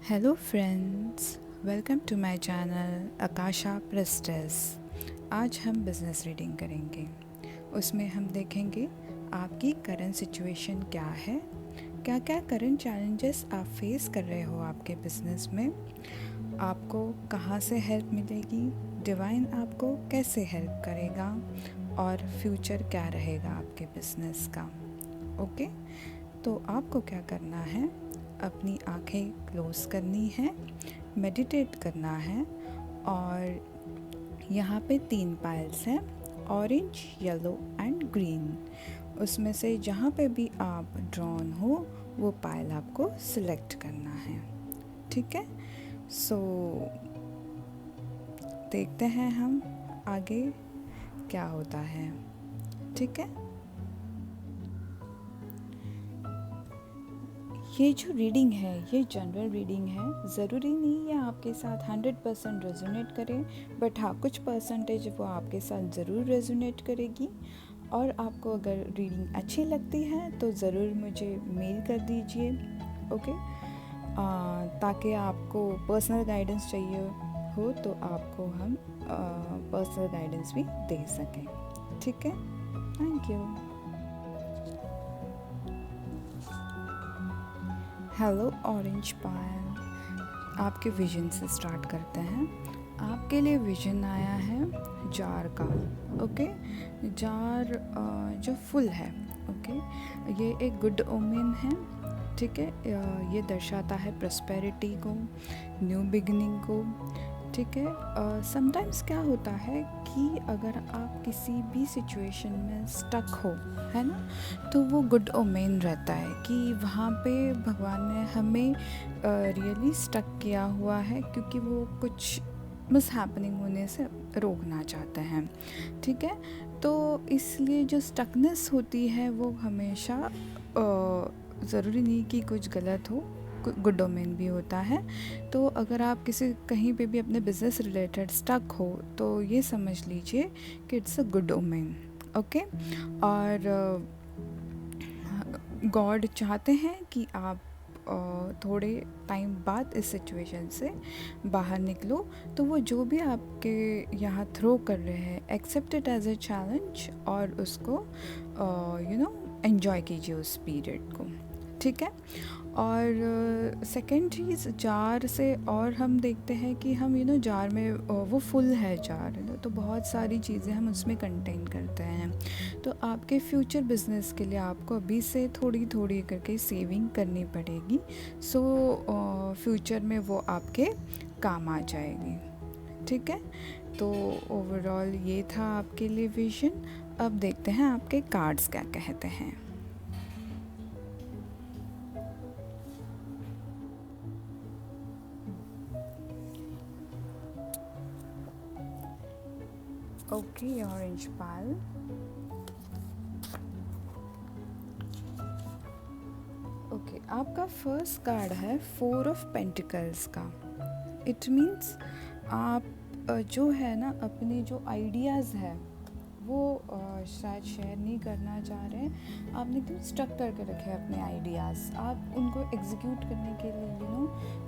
Hello friends, welcome to my channel आकाशा प्रेस्टेस। आज हम बिज़नेस रीडिंग करेंगे। उसमें हम देखेंगे आपकी करंट सिचुएशन क्या है, क्या क्या करंट चैलेंजेस आप फेस कर रहे हो आपके बिज़नेस में, आपको कहाँ से हेल्प मिलेगी, डिवाइन आपको कैसे हेल्प करेगा और फ्यूचर क्या रहेगा आपके बिज़नेस का। ओके, तो आपको क्या करना है, अपनी आंखें क्लोज़ करनी है, मेडिटेट करना है और यहाँ पे 3 पाइल्स हैं, ऑरेंज, येलो एंड ग्रीन। उसमें से जहाँ पे भी आप ड्रॉन हो वो पाइल आपको सिलेक्ट करना है। ठीक है, सो देखते हैं हम आगे क्या होता है। ठीक है, ये जो रीडिंग है ये जनरल रीडिंग है। ज़रूरी नहीं है आपके साथ 100% रेजोनेट करे, बट हाँ कुछ परसेंटेज वो आपके साथ ज़रूर रेजोनेट करेगी। और आपको अगर रीडिंग अच्छी लगती है तो ज़रूर मुझे मेल कर दीजिए। ओके, ताकि आपको पर्सनल गाइडेंस चाहिए हो तो आपको हम पर्सनल गाइडेंस भी दे सकें। ठीक है, थैंक यू। हेलो ऑरेंज पायल, आपके विजन से स्टार्ट करते हैं। आपके लिए विजन आया है जार का। ओके, जार जो फुल है। ओके, ये एक गुड ओमेन है। ठीक है, ये दर्शाता है प्रॉस्पेरिटी को, न्यू बिगिनिंग को। ठीक है, समटाइम्स क्या होता है कि अगर आप किसी भी सिचुएशन में स्टक हो, है ना, तो वो गुड ओमेन रहता है कि वहाँ पे भगवान ने हमें रियली स्टक किया हुआ है, क्योंकि वो कुछ मिस हैपनिंग होने से रोकना चाहते हैं। ठीक है, तो इसलिए जो स्टकनेस होती है वो हमेशा ज़रूरी नहीं कि कुछ गलत हो, गुड डोमेन भी होता है। तो अगर आप किसी कहीं पे भी अपने बिज़नेस रिलेटेड स्टक हो तो ये समझ लीजिए कि it's a good omen. Okay, और गॉड चाहते हैं कि आप थोड़े टाइम बाद इस सिचुएशन से बाहर निकलो। तो वो जो भी आपके यहाँ थ्रो कर रहे हैं, accept it as a challenge और उसको एंजॉय कीजिए उस पीरियड को। ठीक है, और सेकंड चीज़ जार से और हम देखते हैं कि हम जार में वो फुल है जार, तो बहुत सारी चीज़ें हम उसमें कंटेन करते हैं। तो आपके फ्यूचर बिजनेस के लिए आपको अभी से थोड़ी थोड़ी करके सेविंग करनी पड़ेगी। सो फ्यूचर में वो आपके काम आ जाएगी। ठीक है, तो ओवरऑल ये था आपके लिए विजन। अब देखते हैं आपके कार्ड्स क्या कहते हैं। ओके ऑरेंज पाल, ओके आपका फर्स्ट कार्ड है 4 ऑफ पेंटिकल्स का। इट मीन्स आप जो है ना अपने जो आइडियाज़ है वो शायद शेयर नहीं करना चाह रहे हैं। आपने एकदम स्टक करके रखे हैं अपने आइडियाज़। आप उनको एग्जीक्यूट करने के लिए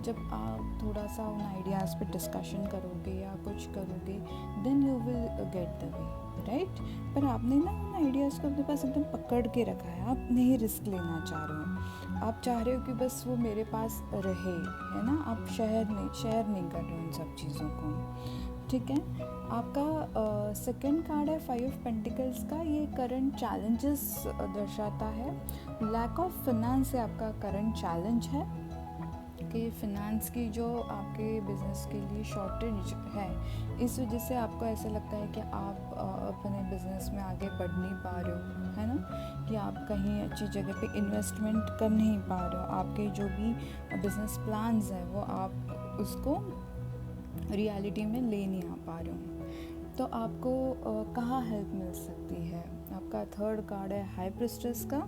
जब आप थोड़ा सा उन आइडियाज़ पे डिस्कशन करोगे या कुछ करोगे, then you will get the way, right. पर आपने ना उन आइडियाज़ को अपने पास एकदम पकड़ के रखा है। आप नहीं रिस्क लेना चाह रहे हो, आप चाह रहे हो कि बस वो मेरे पास रहे, है ना। आप शेयर नहीं कर रहे हो उन सब चीज़ों को। ठीक है, आपका सेकंड कार्ड है 5 ऑफ पेंटिकल्स का। ये करंट चैलेंजेस दर्शाता है। लैक ऑफ फिनेंस से आपका करंट चैलेंज है कि फिनेंस की जो आपके बिज़नेस के लिए शॉर्टेज है, इस वजह से आपको ऐसा लगता है कि आप अपने बिज़नेस में आगे बढ़ नहीं पा रहे हो, है ना, कि आप कहीं अच्छी जगह पे इन्वेस्टमेंट कर नहीं पा रहे हो। आपके जो भी बिज़नेस प्लान्स हैं वो आप उसको रियलिटी में ले नहीं आ पा रहे हो। तो आपको कहाँ हेल्प मिल सकती है। आपका थर्ड कार्ड है हाई प्रिस्टेस का।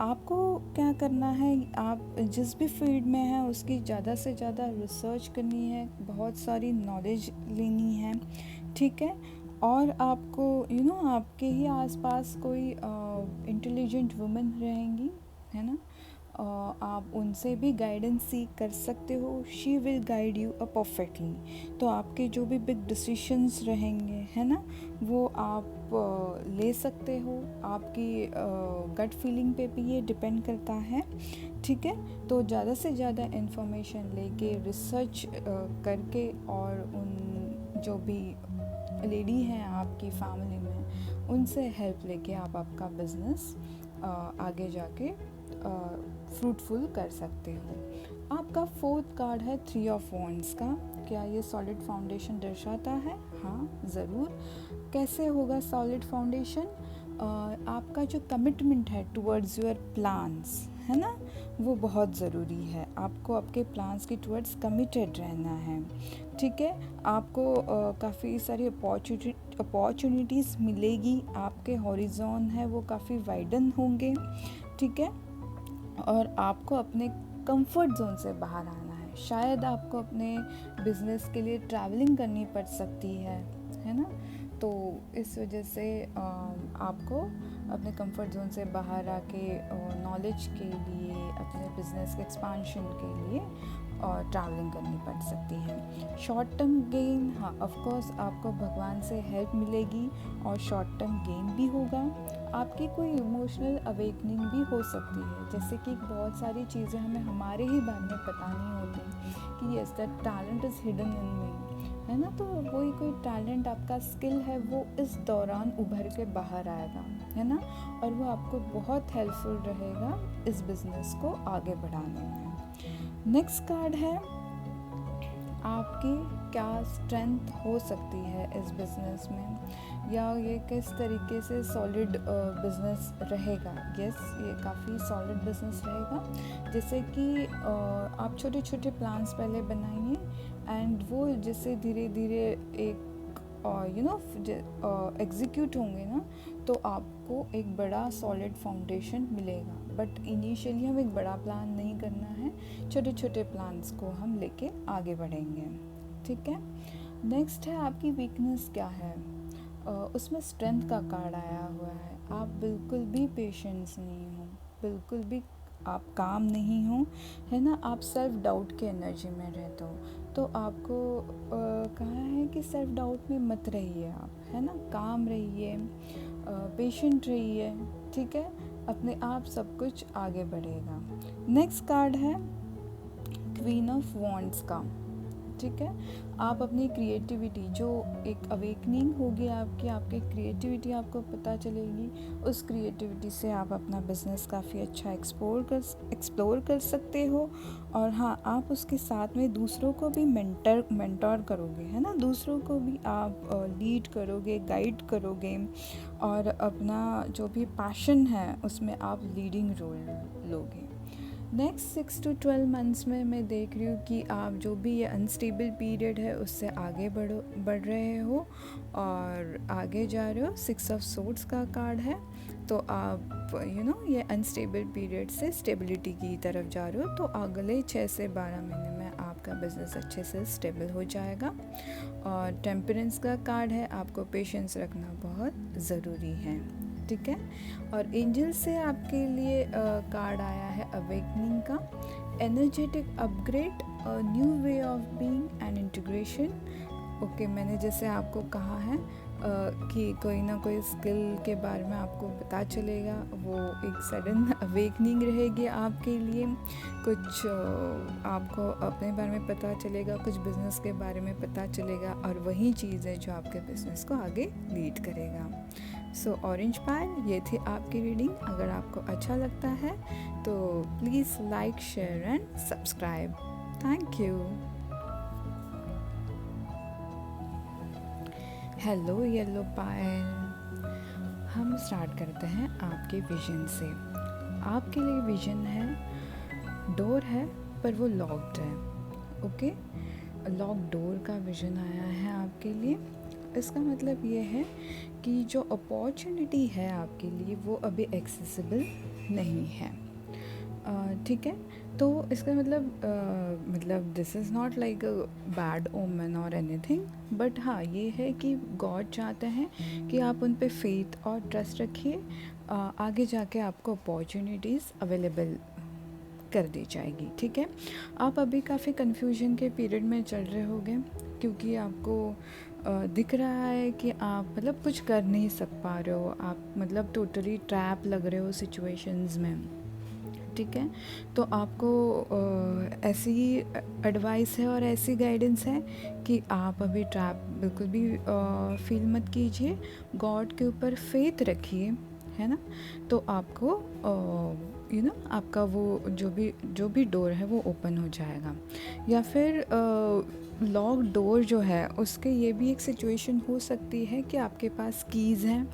आपको क्या करना है, आप जिस भी फील्ड में हैं उसकी ज़्यादा से ज़्यादा रिसर्च करनी है, बहुत सारी नॉलेज लेनी है। ठीक है, और आपको आपके ही आसपास कोई इंटेलिजेंट वुमेन रहेंगी, है ना, आप उनसे भी गाइडेंस सीख कर सकते हो. She will guide you perfectly. तो आपके जो भी बिग डिसीशंस रहेंगे है ना, वो आप ले सकते हो. आपकी गट फीलिंग पे भी ये डिपेंड करता है. ठीक है. तो ज़्यादा से ज़्यादा इन्फॉर्मेशन लेके रिसर्च करके और उन जो भी लेडी हैं आपकी फैमिली में उनसे हेल्प लेके आप आपका बिज़नेस आगे जाके फ्रूटफुल कर सकते हो. आपका फोर्थ कार्ड है 3 ऑफ वॉन्ड्स का. क्या ये सॉलिड फाउंडेशन दर्शाता है? हाँ, ज़रूर. कैसे होगा सॉलिड फाउंडेशन? आपका जो कमिटमेंट है टुवर्ड्स योर प्लान्स है ना, वो बहुत ज़रूरी है. आपको आपके प्लान्स की टुवर्ड्स कमिटेड रहना है. ठीक है. आपको काफ़ी सारी अपॉर्चुनिटीज़ मिलेगी. आपके हॉरिजॉन है वो काफ़ी वाइडन होंगे. ठीक है. और आपको अपने कंफर्ट जोन से बाहर आना है. शायद आपको अपने बिजनेस के लिए ट्रैवलिंग करनी पड़ सकती है ना. तो इस वजह से आपको अपने कंफर्ट जोन से बाहर आके नॉलेज के लिए, अपने बिजनेस के एक्सपांशन के लिए और ट्रैवलिंग करनी पड़ सकती है. शॉर्ट टर्म गेन, हाँ ऑफ कोर्स आपको भगवान से हेल्प मिलेगी और शॉर्ट टर्म गेन भी होगा. आपकी कोई इमोशनल अवेकनिंग भी हो सकती है. जैसे कि बहुत सारी चीज़ें हमें हमारे ही बारे में पता नहीं होती कि yes that talent is hidden in me, है ना. तो वही कोई टैलेंट, आपका स्किल है, वो इस दौरान उभर के बाहर आएगा, है ना. और वो आपको बहुत हेल्पफुल रहेगा इस बिज़नेस को आगे बढ़ाने में. नेक्स्ट कार्ड है आपकी क्या स्ट्रेंथ हो सकती है इस बिज़नेस में, या ये किस तरीके से सॉलिड बिज़नेस रहेगा. यस, ये काफ़ी सॉलिड बिज़नेस रहेगा. जैसे कि आप छोटे छोटे प्लान्स पहले बनाइए एंड वो जिससे धीरे धीरे एक एग्जीक्यूट होंगे ना, तो आपको एक बड़ा सॉलिड फाउंडेशन मिलेगा. बट इनिशियली हम एक बड़ा प्लान नहीं करना है, छोटे छोटे प्लान्स को हम लेके आगे बढ़ेंगे. ठीक है. नेक्स्ट है आपकी वीकनेस क्या है. उसमें स्ट्रेंथ का कार्ड आया हुआ है. आप बिल्कुल भी पेशेंस नहीं हो, बिल्कुल भी आप काम नहीं हो, है ना. आप सेल्फ डाउट के एनर्जी में रहते हो. तो आपको कहा है कि सेल्फ डाउट में मत रहिए आप, है ना. काम रहिए, पेशेंट रहिए. ठीक है. अपने आप सब कुछ आगे बढ़ेगा. नेक्स्ट कार्ड है क्वीन ऑफ वॉन्ड्स का. ठीक है. आप अपनी क्रिएटिविटी, जो एक अवेकनिंग होगी आपकी, आपकी क्रिएटिविटी आपको पता चलेगी. उस क्रिएटिविटी से आप अपना बिज़नेस काफ़ी अच्छा एक्सप्लोर कर सकते हो. और हाँ, आप उसके साथ में दूसरों को भी मेंटोर करोगे, है ना. दूसरों को भी आप लीड करोगे, गाइड करोगे और अपना जो भी पैशन है उसमें आप लीडिंग रोल लोगे. नेक्स्ट 6 to 12 मंथ्स में मैं देख रही हूँ कि आप जो भी ये अनस्टेबल पीरियड है उससे आगे बढ़ रहे हो और आगे जा रहे हो. 6 ऑफ सोर्ड्स का कार्ड है. तो आप ये अनस्टेबल पीरियड से स्टेबिलिटी की तरफ जा रहे हो. तो अगले 6 से 12 महीने में आपका बिज़नेस अच्छे से स्टेबल हो जाएगा. और टेम्परेंस का कार्ड है. आपको पेशेंस रखना बहुत ज़रूरी है. ठीक है. और एंजल से आपके लिए कार्ड आया है अवेकनिंग का. Energetic upgrade, new way of being and integration. Okay, मैंने जैसे आपको कहा है कि कोई ना कोई स्किल के बारे में आपको पता चलेगा. वो एक सडन अवेकनिंग रहेगी आपके लिए. कुछ आपको अपने बारे में पता चलेगा, कुछ बिज़नेस के बारे में पता चलेगा और वही चीज़ है जो आपके बिज़नेस को आगे लीड करेगा. सो ऑरेंज पायल, ये थी आपकी रीडिंग. अगर आपको अच्छा लगता है तो please like, share and subscribe. Thank you. Hello yellow Payal. हम स्टार्ट करते हैं आपके विजन से. आपके लिए विजन है, डोर है पर वो लॉक्ड है. ओके, लॉक डोर का विजन आया है आपके लिए. इसका मतलब ये है कि जो अपॉर्चुनिटी है आपके लिए वो अभी एक्सेसिबल नहीं है. ठीक है. तो इसका मतलब this is not like a bad ओमन और एनीथिंग, बट हाँ ये है कि गॉड चाहते हैं कि आप उन पे फेथ और ट्रस्ट रखिए. आगे जाके आपको अपॉर्चुनिटीज़ अवेलेबल कर दी जाएगी, ठीक है। आप अभी काफ़ी कन्फ्यूजन के पीरियड में चल रहे होंगे, क्योंकि आपको दिख रहा है कि आप मतलब कुछ कर नहीं सक पा रहे हो, आप मतलब टोटली ट्रैप लग रहे हो सिचुएशंस में, ठीक है। तो आपको ऐसी ही एडवाइस है और ऐसी गाइडेंस है कि आप अभी ट्रैप बिल्कुल भी फील मत कीजिए, गॉड के ऊपर फेथ रखिए, है ना। तो आपको आपका वो जो भी डोर है वो ओपन हो जाएगा। या फिर लॉक डोर जो है उसके ये भी एक सिचुएशन हो सकती है कि आपके पास कीज़ हैं,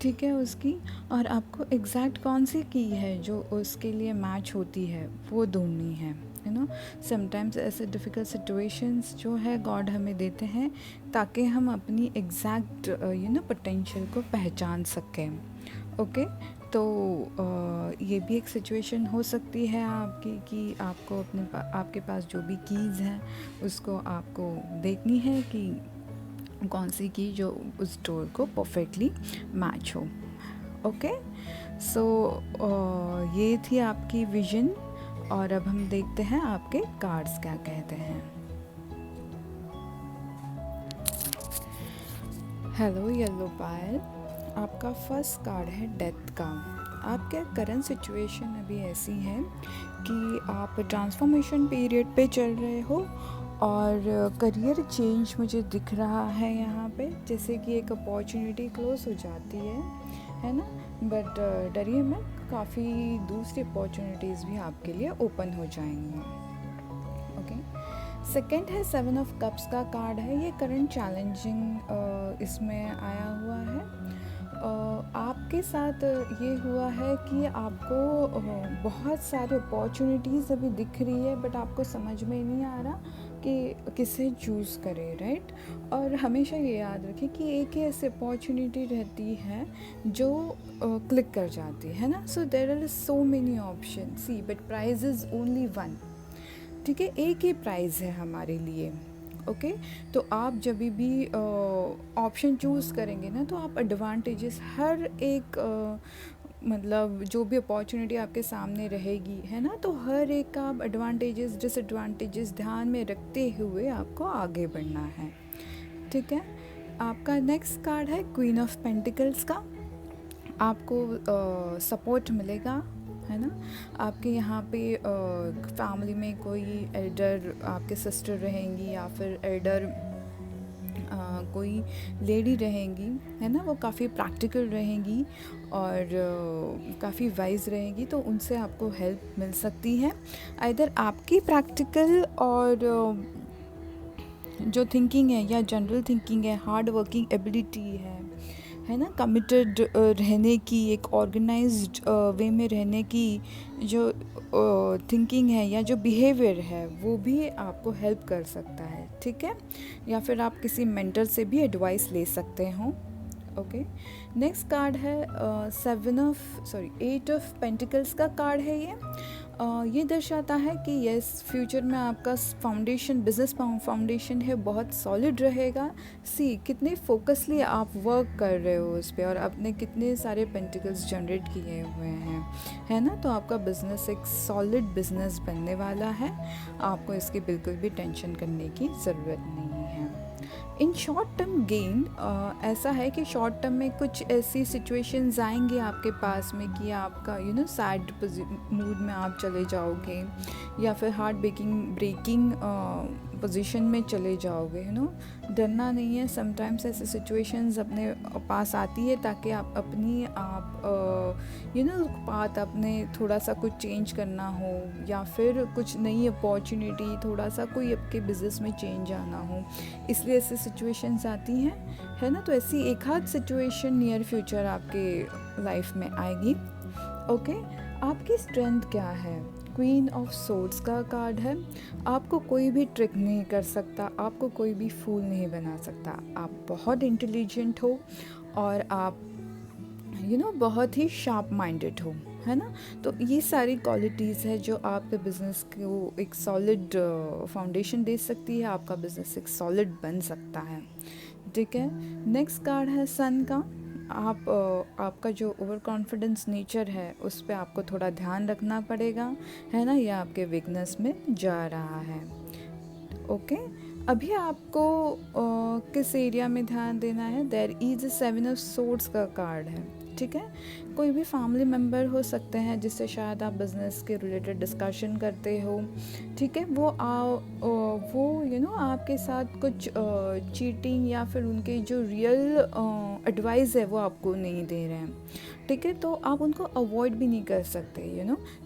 ठीक है, उसकी, और आपको एग्जैक्ट कौन सी की है जो उसके लिए मैच होती है वो ढूंढनी है, यू नो। समटाइम्स ऐसे डिफ़िकल्ट सिचुएशंस जो है गॉड हमें देते हैं ताकि हम अपनी एग्जैक्ट पोटेंशियल को पहचान सकें, ओके। तो ये भी एक सिचुएशन हो सकती है आपकी कि आपको आपके पास जो भी कीज़ हैं उसको आपको देखनी है कि कौन सी की जो उस डोर को परफेक्टली मैच हो, ओके। सो ये थी आपकी विजन, और अब हम देखते हैं आपके कार्ड्स क्या कहते हैं। हेलो येलो पायल, आपका फर्स्ट कार्ड है डेथ का। आपके करंट सिचुएशन अभी ऐसी है कि आप ट्रांसफॉर्मेशन पीरियड पे चल रहे हो, और करियर चेंज मुझे दिख रहा है यहाँ पे, जैसे कि एक अपॉर्चुनिटी क्लोज हो जाती है ना। बट डरिए मत, काफ़ी दूसरी अपॉर्चुनिटीज़ भी आपके लिए ओपन हो जाएंगी, ओके। सेकंड है 7 ऑफ कप्स का कार्ड है, ये करंट चैलेंजिंग इसमें आया हुआ है। आपके साथ ये हुआ है कि आपको बहुत सारी अपॉर्चुनिटीज़ अभी दिख रही है, बट आपको समझ में नहीं आ रहा कि किसे चूज़ करें, राइट। और हमेशा ये याद रखें कि एक ही ऐसी अपॉर्चुनिटी रहती है जो क्लिक कर जाती है ना। So there are so many option, see but prize is only one, ठीक है। एक ही प्राइज़ है हमारे लिए, ओके। तो आप जब भी ऑप्शन चूज़ करेंगे ना, तो आप एडवांटेजेस हर एक मतलब जो भी अपॉर्चुनिटी आपके सामने रहेगी, है ना, तो हर एक का आप एडवांटेजेस डिसएडवांटेजेस ध्यान में रखते हुए आपको आगे बढ़ना है, ठीक है। आपका नेक्स्ट कार्ड है क्वीन ऑफ पेंटिकल्स का। आपको सपोर्ट मिलेगा, है ना। आपके यहाँ पे फैमिली में कोई एल्डर आपके सिस्टर रहेंगी, या फिर एल्डर कोई लेडी रहेंगी, है ना, वो काफ़ी प्रैक्टिकल रहेंगी और काफ़ी वाइज रहेंगी, तो उनसे आपको हेल्प मिल सकती है। आइदर आपकी प्रैक्टिकल और जो थिंकिंग है या जनरल थिंकिंग है, हार्ड वर्किंग एबिलिटी है ना, कमिटेड रहने की, एक ऑर्गेनाइज्ड वे में रहने की जो थिंकिंग है या जो बिहेवियर है, वो भी आपको हेल्प कर सकता है, ठीक है। या फिर आप किसी मेंटर से भी एडवाइस ले सकते हो, ओके। नेक्स्ट कार्ड है 8 ऑफ पेंटिकल्स का कार्ड है ये। ये दर्शाता है कि यस, फ्यूचर में आपका फाउंडेशन, बिजनेस फाउंडेशन है, बहुत सॉलिड रहेगा। सी कितने फोकसली आप वर्क कर रहे हो उस पर, और आपने कितने सारे पेंटिकल्स जनरेट किए हुए हैं, है ना। तो आपका बिजनेस एक सॉलिड बिजनेस बनने वाला है, आपको इसकी बिल्कुल भी टेंशन करने की ज़रूरत नहीं है। इन शॉर्ट टर्म गेन, ऐसा है कि शॉर्ट टर्म में कुछ ऐसी सिचुएशंस आएंगी आपके पास में कि आपका सैड मूड में आप चले जाओगे, या फिर हार्ट ब्रेकिंग पोजीशन में चले जाओगे, डरना नहीं है। समटाइम्स ऐसे सिचुएशंस अपने पास आती है ताकि आप अपनी पाथ अपने थोड़ा सा कुछ चेंज करना हो, या फिर कुछ नई अपॉर्चुनिटी, थोड़ा सा कोई आपके बिजनेस में चेंज आना हो, इसलिए ऐसे सिचुएशंस आती हैं, है ना। तो ऐसी एक आध सिचुएशन नियर फ्यूचर आपके लाइफ में आएगी, ओके। आपकी स्ट्रेंथ क्या है? क्वीन ऑफ सोर्ड्स का कार्ड है। आपको कोई भी ट्रिक नहीं कर सकता, आपको कोई भी फूल नहीं बना सकता। आप बहुत इंटेलिजेंट हो, और आप बहुत ही शार्प माइंडेड हो, है ना। तो ये सारी क्वालिटीज़ है जो आपके बिज़नेस को एक सॉलिड फाउंडेशन दे सकती है, आपका बिज़नेस एक सॉलिड बन सकता है, ठीक है। नेक्स्ट कार्ड है सन का। आपका जो ओवर कॉन्फिडेंस नेचर है उस पे आपको थोड़ा ध्यान रखना पड़ेगा, है ना, ये आपके वीकनेस में जा रहा है। ओके, अभी आपको किस एरिया में ध्यान देना है? There is a 7 of swords का कार्ड है, ठीक है। कोई भी फैमिली मेम्बर हो सकते हैं जिससे शायद आप बिज़नेस के रिलेटेड डिस्कशन करते हो, ठीक है। वो आपके साथ कुछ चीटिंग या फिर उनके जो रियल एडवाइस है वो आपको नहीं दे रहे हैं, ठीक है। तो आप उनको अवॉइड भी नहीं कर सकते,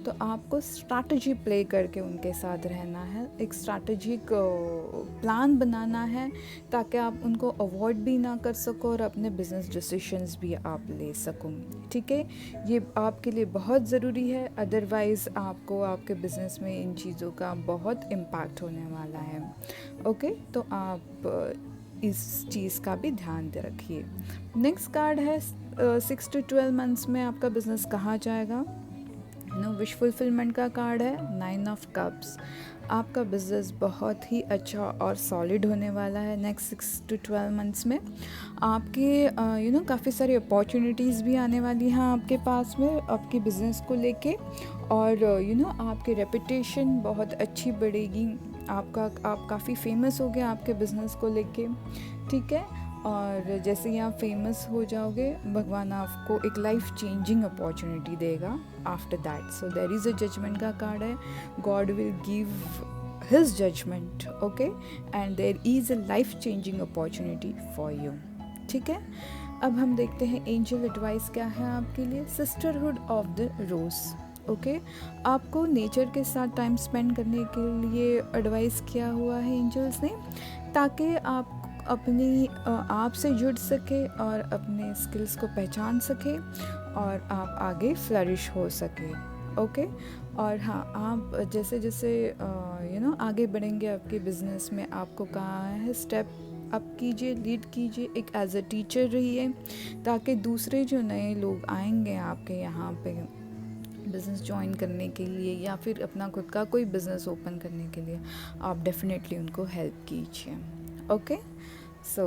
तो आपको स्ट्रैटेजी प्ले करके उनके साथ रहना है, एक स्ट्रैटेजिक प्लान बनाना है ताकि आप उनको अवॉइड भी ना कर सको और अपने बिजनेस डिसीजंस भी आप ले सको, ठीक है। ये आपके लिए बहुत ज़रूरी है, अदरवाइज़ आपको आपके बिज़नेस में इन चीज़ों का बहुत इम्पैक्ट होने वाला है। ओके, तो आप इस चीज़ का भी ध्यान दे रखिए। नेक्स्ट कार्ड है 6 to 12 मंथ्स में आपका बिजनेस कहाँ जाएगा। विश फुलफिलमेंट का कार्ड है 9 ऑफ कप्स। आपका बिजनेस बहुत ही अच्छा और सॉलिड होने वाला है नेक्स्ट 6 to 12 मंथ्स में। आपके काफ़ी सारी अपॉर्चुनिटीज़ भी आने वाली हैं आपके पास में आपके बिज़नेस को लेके, और आपकी रेपुटेशन बहुत अच्छी बढ़ेगी। आप काफ़ी फेमस हो गए आपके बिज़नेस को लेके, ठीक है। और जैसे ही आप फेमस हो जाओगे भगवान आपको एक लाइफ चेंजिंग अपॉर्चुनिटी देगा after that. So there is a judgement का कार्ड है, God will give his judgement, okay, and there is a life changing opportunity for you, ठीक है। अब हम देखते हैं एंजल एडवाइस क्या है आपके लिए। Sisterhood of the rose, okay. आपको नेचर के साथ टाइम स्पेंड करने के लिए एडवाइस किया हुआ है एंजल्स ने, ताकि आप अपनी आप से जुड़ सके और अपने स्किल्स को पहचान सके और आप आगे फ्लरिश हो सके, ओके। और हाँ, आप जैसे जैसे आगे बढ़ेंगे आपके बिज़नेस में, आपको कहाँ है स्टेप अप कीजिए, लीड कीजिए, एक एज अ टीचर रहिए, ताकि दूसरे जो नए लोग आएंगे आपके यहाँ पे बिज़नेस ज्वाइन करने के लिए या फिर अपना खुद का कोई बिज़नेस ओपन करने के लिए, आप डेफिनेटली उनको हेल्प कीजिए, okay. So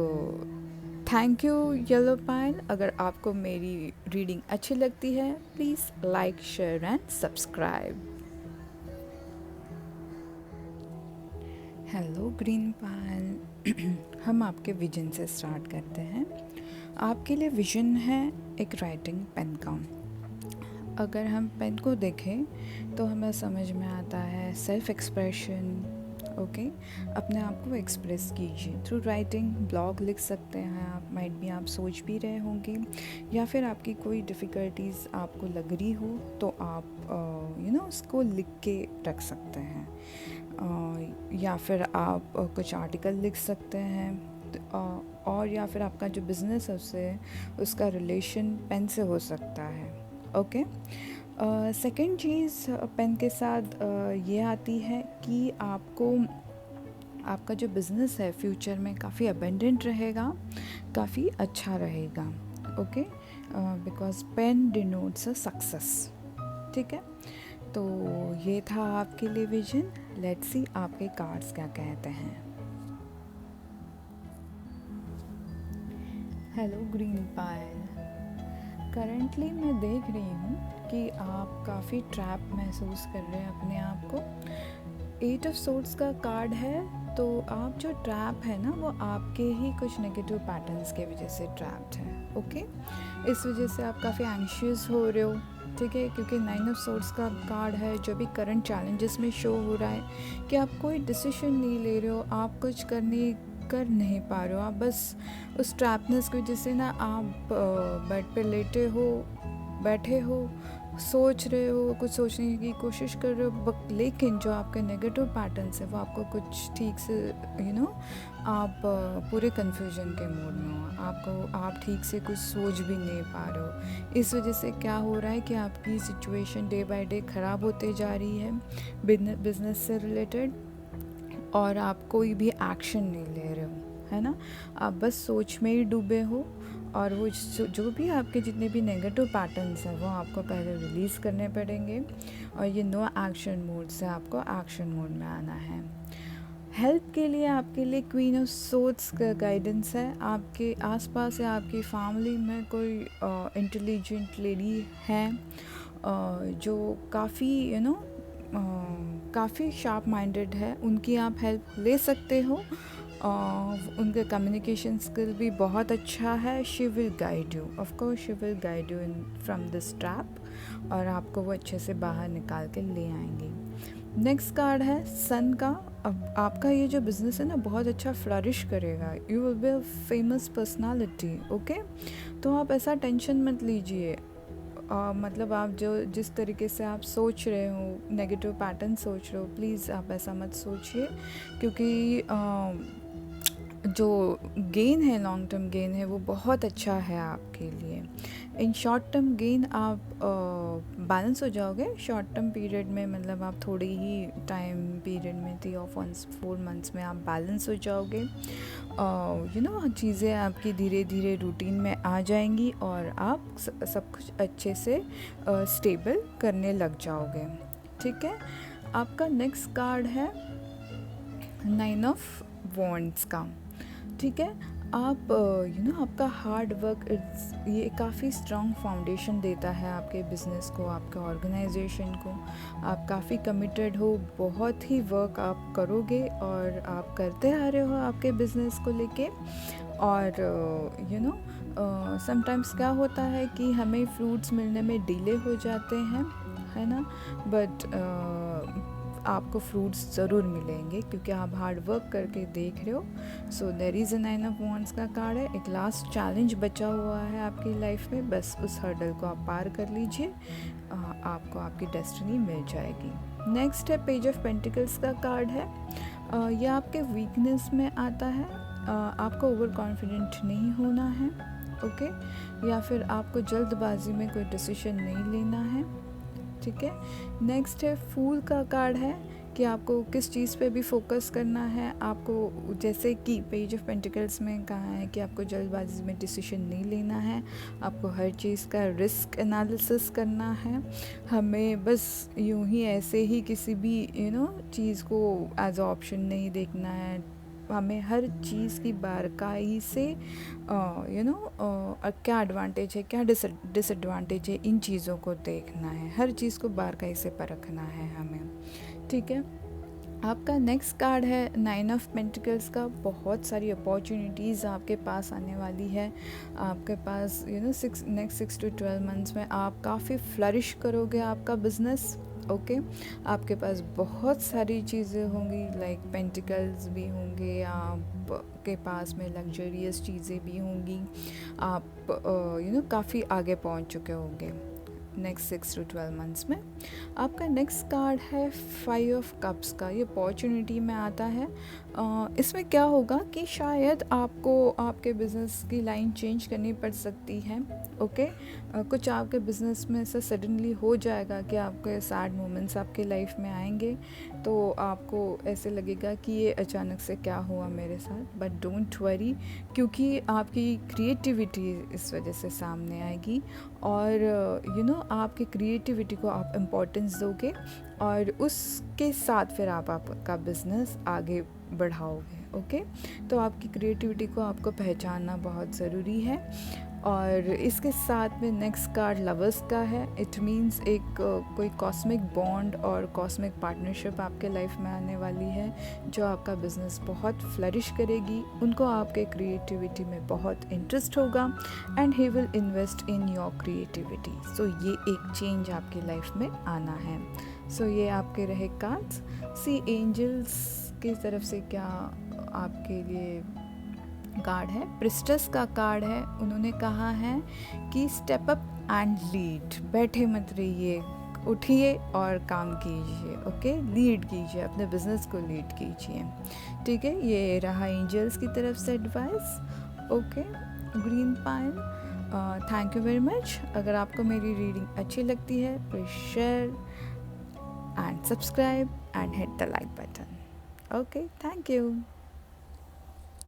thank you yellow Payal. अगर आपको मेरी रीडिंग अच्छी लगती है please like, share and subscribe. Hello green Payal. हम आपके विजन से स्टार्ट करते हैं। आपके लिए विजन है एक राइटिंग पेन का। अगर हम पेन को देखें तो हमें समझ में आता है सेल्फ एक्सप्रेशन, ओके। अपने आप को एक्सप्रेस कीजिए थ्रू राइटिंग। ब्लॉग लिख सकते हैं आप, माइट भी आप सोच भी रहे होंगे, या फिर आपकी कोई डिफ़िकल्टीज़ आपको लग रही हो तो आप उसको लिख के रख सकते हैं, या फिर आप कुछ आर्टिकल लिख सकते हैं, और या फिर आपका जो बिज़नेस है उससे उसका रिलेशन पेन से हो सकता है, ओके। सेकंड चीज़ पेन के साथ ये आती है कि आपका जो बिज़नेस है फ्यूचर में काफ़ी अबेंडेंट रहेगा, काफ़ी अच्छा रहेगा, okay, because pain denotes a success, ठीक है। तो ये था आपके लिए विजन। लेट्स सी आपके कार्ड्स क्या कहते हैं। हेलो ग्रीन पायल। करंटली मैं देख रही हूँ कि आप काफ़ी ट्रैप महसूस कर रहे हैं अपने आप को। 8 ऑफ सोर्ड्स का कार्ड है, तो आप जो ट्रैप है ना वो आपके ही कुछ नेगेटिव पैटर्न्स के वजह से ट्रैप्ड है, ओके। इस वजह से आप काफ़ी एंशियस हो रहे हो, ठीक है, क्योंकि 9 ऑफ सोर्ड्स का कार्ड है जो भी करंट चैलेंजेस में शो हो रहा है कि आप कोई डिसीजन नहीं ले रहे हो, आप कुछ कर नहीं पा रहे हो, आप बस उस ट्रैपनेस की वजह से ना आप बेड पे बैठे हो, सोच रहे हो, कुछ सोचने की कोशिश कर रहे हो, लेकिन जो आपके नेगेटिव पैटर्न्स है वो आपको कुछ ठीक से आप पूरे कन्फ्यूजन के मूड में हो, आप ठीक से कुछ सोच भी नहीं पा रहे हो। इस वजह से क्या हो रहा है कि आपकी सिचुएशन डे बाय डे ख़राब होते जा रही है बिजनेस से रिलेटेड, और आप कोई भी एक्शन नहीं ले रहे हो, है ना। आप बस सोच में ही डूबे हो, और वो जो भी आपके जितने भी नेगेटिव पैटर्न्स हैं वो आपको पहले रिलीज़ करने पड़ेंगे, और ये नो एक्शन मोड से आपको एक्शन मोड में आना है। हेल्प के लिए आपके लिए क्वीन ऑफ सोर्ड्स का गाइडेंस है। आपके आसपास या आपकी फैमिली में कोई इंटेलिजेंट लेडी है जो काफ़ी काफ़ी शार्प माइंडेड है, उनकी आप हेल्प ले सकते हो। उनका कम्युनिकेशन स्किल भी बहुत अच्छा है। She will guide you, of course she will guide you in from this trap, और आपको वो अच्छे से बाहर निकाल के ले आएंगे। नेक्स्ट कार्ड है सन का। अब आपका ये जो बिज़नेस है ना बहुत अच्छा फ्लरिश करेगा। You will be a famous personality, okay. तो आप ऐसा टेंशन मत लीजिए। मतलब आप जो जिस तरीके से आप सोच रहे हो, नेगेटिव पैटर्न सोच रहे हो, प्लीज़ आप ऐसा मत सोचिए, क्योंकि जो गेन है, लॉन्ग टर्म गेन है, वो बहुत अच्छा है आपके लिए। इन शॉर्ट टर्म गेन आप बैलेंस हो जाओगे शॉर्ट टर्म पीरियड में, मतलब आप थोड़ी ही टाइम पीरियड में 3 और 4 मंथ्स में आप बैलेंस हो जाओगे। चीज़ें आपकी धीरे धीरे रूटीन में आ जाएंगी और आप सब कुछ अच्छे से स्टेबल करने लग जाओगे, ठीक है। आपका नेक्स्ट कार्ड है 9 ऑफ वॉन्ड्स का, ठीक है। आप आपका हार्ड वर्क ये काफ़ी स्ट्रॉन्ग फाउंडेशन देता है आपके बिज़नेस को, आपके ऑर्गेनाइजेशन को। आप काफ़ी कमिटेड हो, बहुत ही वर्क आप करोगे और आप करते आ रहे हो आपके बिज़नेस को लेके। और समटाइम्स क्या होता है कि हमें फ्रूट्स मिलने में डिले हो जाते हैं, है ना, बट आपको फ्रूट्स ज़रूर मिलेंगे क्योंकि आप हार्ड वर्क करके देख रहे हो। So there is a 9 of wands का कार्ड है। एक लास्ट चैलेंज बचा हुआ है आपकी लाइफ में, बस उस हर्डल को आप पार कर लीजिए, आपको आपकी डेस्टिनी मिल जाएगी। नेक्स्ट है पेज ऑफ पेंटिकल्स का कार्ड है। यह आपके वीकनेस में आता है। आपको ओवर कॉन्फिडेंट नहीं होना है, ओके, या फिर आपको जल्दबाजी में कोई डिसीजन नहीं लेना है, ठीक है। नेक्स्ट है फूल का कार्ड है कि आपको किस चीज़ पे भी फोकस करना है। आपको जैसे कि पेज ऑफ पेंटिकल्स में कहा है कि आपको जल्दबाजी में डिसीजन नहीं लेना है, आपको हर चीज़ का रिस्क एनालिसिस करना है। हमें बस यूं ही ऐसे ही किसी भी चीज़ को एज ऑप्शन नहीं देखना है। हमें हर चीज़ की बारीकाई से क्या एडवांटेज है, क्या डिसएडवांटेज है, इन चीज़ों को देखना है। हर चीज़ को बारीकाई से परखना है हमें, ठीक है। आपका नेक्स्ट कार्ड है 9 ऑफ पेंटिकल्स का। बहुत सारी अपॉर्चुनिटीज़ आपके पास आने वाली है। आपके पास नेक्स्ट 6 to 12 मंथ्स में आप काफ़ी फ्लरिश करोगे आपका बिज़नेस, ओके। आपके पास बहुत सारी चीज़ें होंगी, लाइक पेंटिकल्स भी होंगे, आपके पास में लग्जरियस चीज़ें भी होंगी। आप काफ़ी आगे पहुंच चुके होंगे नेक्स्ट 6 to 12 मंथ्स में। आपका नेक्स्ट कार्ड है 5 ऑफ कप्स का। ये अपॉर्चुनिटी में आता है। इसमें क्या होगा कि शायद आपको आपके बिज़नेस की लाइन चेंज करनी पड़ सकती है, ओके। कुछ आपके बिज़नेस में ऐसा सडनली हो जाएगा कि आपके सैड मोमेंट्स आपके लाइफ में आएंगे, तो आपको ऐसे लगेगा कि ये अचानक से क्या हुआ मेरे साथ। बट डोंट वरी, क्योंकि आपकी क्रिएटिविटी इस वजह से सामने आएगी, और आपकी क्रिएटिविटी को आप इम्पोर्टेंस दोगे और उसके साथ फिर आप आपका बिज़नेस आगे बढ़ाओगे, ओके। तो आपकी क्रिएटिविटी को आपको पहचानना बहुत ज़रूरी है। और इसके साथ में नेक्स्ट कार्ड लवर्स का है। इट मीन्स एक कोई कॉस्मिक बॉन्ड और कॉस्मिक पार्टनरशिप आपके लाइफ में आने वाली है, जो आपका बिज़नेस बहुत फ्लरिश करेगी। उनको आपके क्रिएटिविटी में बहुत इंटरेस्ट होगा and he will invest in your creativity. So ये एक चेंज आपकी लाइफ में आना है। सो ये आपके रहे कार्ड्स। सी एंजल्स की तरफ से क्या आपके लिए कार्ड है। प्रिस्टेस का कार्ड है। उन्होंने कहा है कि स्टेप अप एंड लीड। बैठे मत रहिए, उठिए और काम कीजिए, ओके। लीड कीजिए, अपने बिजनेस को लीड कीजिए, ठीक है। ये रहा एंजल्स की तरफ से advice, okay. Green pine, thank you very much. अगर आपको मेरी रीडिंग अच्छी लगती है please share and subscribe and hit the like button, okay. Thank you.